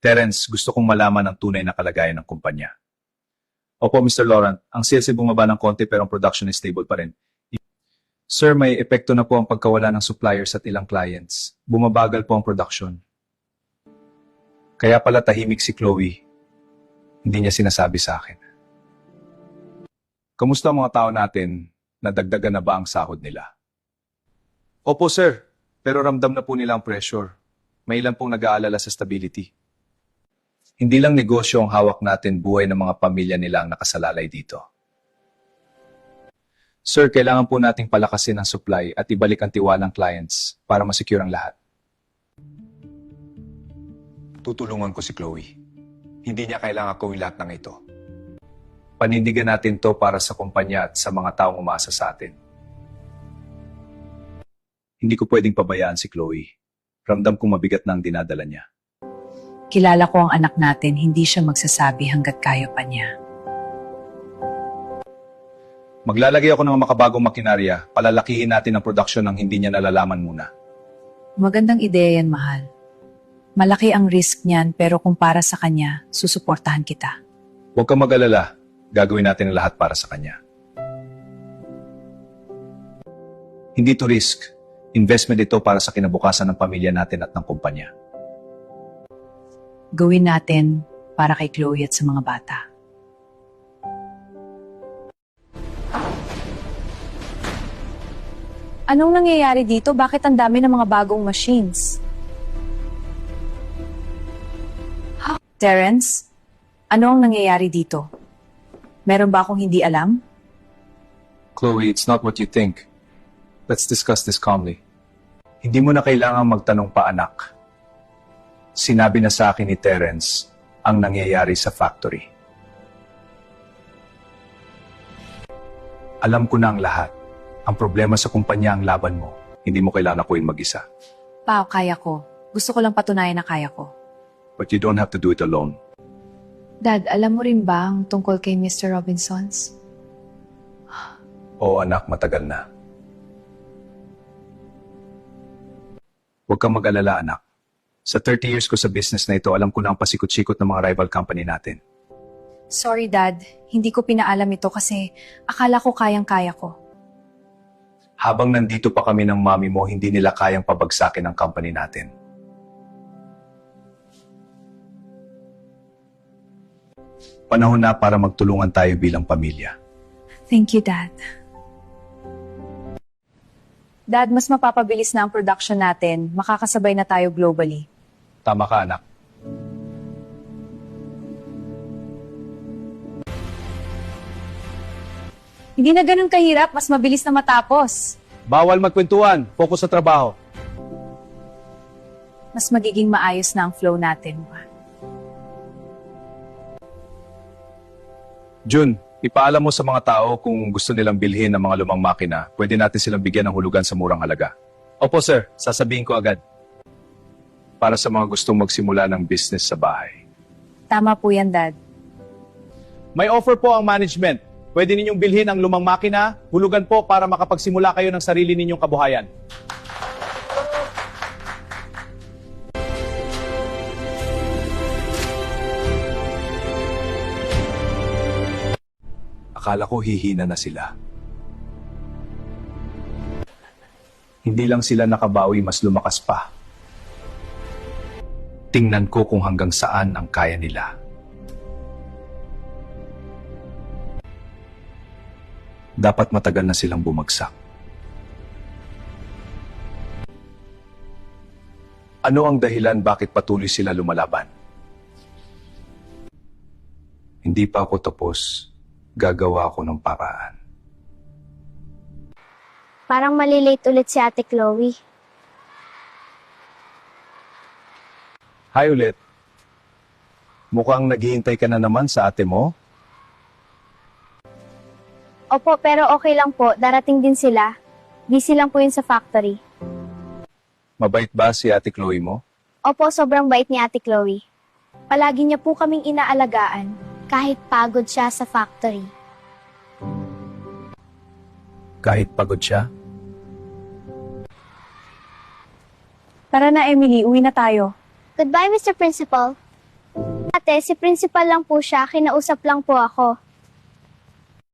Terence, gusto kong malaman ang tunay na kalagayan ng kumpanya. Opo, Mr. Laurent. Ang sales ay bumaba ng konti pero ang production is stable pa rin. Sir, may epekto na po ang pagkawala ng suppliers at ilang clients. Bumabagal po ang production. Kaya pala tahimik si Chloe. Hindi niya sinasabi sa akin. Kamusta ang mga tao natin? Nadagdagan na ba ang sahod nila? Opo, sir. Pero ramdam na po nila ang pressure. May ilan pong nag-aalala sa stability. Hindi lang negosyo ang hawak natin, buhay ng mga pamilya nila ang nakasalalay dito. Sir, kailangan po nating palakasin ang supply at ibalik ang tiwalang clients para masecure ang lahat. Tutulungan ko si Chloe. Hindi niya kailangan gawin lahat ng ito. Panindigan natin to para sa kumpanya at sa mga taong umasa sa atin. Hindi ko pwedeng pabayaan si Chloe. Ramdam kong mabigat na ang dinadala niya. Kilala ko ang anak natin, hindi siya magsasabi hanggat kaya pa niya. Maglalagay ako ng makabagong makinarya, palalakihin natin ang production ng hindi niya nalalaman muna. Magandang ideya yan, mahal. Malaki ang risk niyan pero kung para sa kanya, susuportahan kita. Huwag kang mag-alala, gagawin natin ang lahat para sa kanya. Hindi to risk, investment ito para sa kinabukasan ng pamilya natin at ng kumpanya. Gawin natin para kay Chloe at sa mga bata. Anong nangyayari dito? Bakit ang dami ng mga bagong machines? Terence, ano ang nangyayari dito? Meron ba akong hindi alam? Chloe, it's not what you think. Let's discuss this calmly. Hindi mo na kailangang magtanong pa, anak. Sinabi na sa akin ni Terence ang nangyayari sa factory. Alam ko na ang lahat. Ang problema sa kumpanya ang laban mo. Hindi mo kailangan akuin mag-isa. Pao, kaya ko. Gusto ko lang patunayan na kaya ko. But you don't have to do it alone. Dad, alam mo rin ba ang tungkol kay Mr. Robinsons? Oo, anak, matagal na. Huwag kang mag-alala, anak. Sa 30 years ko sa business na ito, alam ko na ang pasikot-sikot ng mga rival company natin. Sorry, Dad. Hindi ko pinaalam ito kasi akala ko kayang-kaya ko. Habang nandito pa kami ng mami mo, hindi nila kayang pabagsakin ang company natin. Panahon na para magtulungan tayo bilang pamilya. Thank you, Dad. Dad, mas mapapabilis na ang production natin. Makakasabay na tayo globally. Tama ka, anak. Hindi na ganun kahirap, mas mabilis na matapos. Bawal magkwentuhan. Focus sa trabaho. Mas magiging maayos na ang flow natin. Jun, ipaalam mo sa mga tao kung gusto nilang bilhin ng mga lumang makina, pwede natin silang bigyan ng hulugan sa murang halaga. Opo sir, sasabihin ko agad. Para sa mga gustong magsimula ng business sa bahay. Tama po yan, Dad. May offer po ang management. Pwede ninyong bilhin ang lumang makina, hulugan po para makapagsimula kayo ng sarili ninyong kabuhayan. Akala ko hihina na sila. Hindi lang sila nakabawi, mas lumakas pa. Tingnan ko kung hanggang saan ang kaya nila. Dapat matagal na silang bumagsak. Ano ang dahilan bakit patuloy sila lumalaban? Hindi pa ako tapos. Gagawa ako ng paraan. Parang malilate ulit si Ate Chloe. Hi ulit. Mukhang naghihintay ka na naman sa ate mo. Opo, pero okay lang po. Darating din sila. Busy lang po yun sa factory. Mabait ba si ate Chloe mo? Opo, sobrang bait ni Ate Chloe. Palagi niya po kaming inaalagaan kahit pagod siya sa factory. Kahit pagod siya? Tara na, Emily. Uwi na tayo. Goodbye, Mr. Principal. Ate, si principal lang po siya, kinausap lang po ako.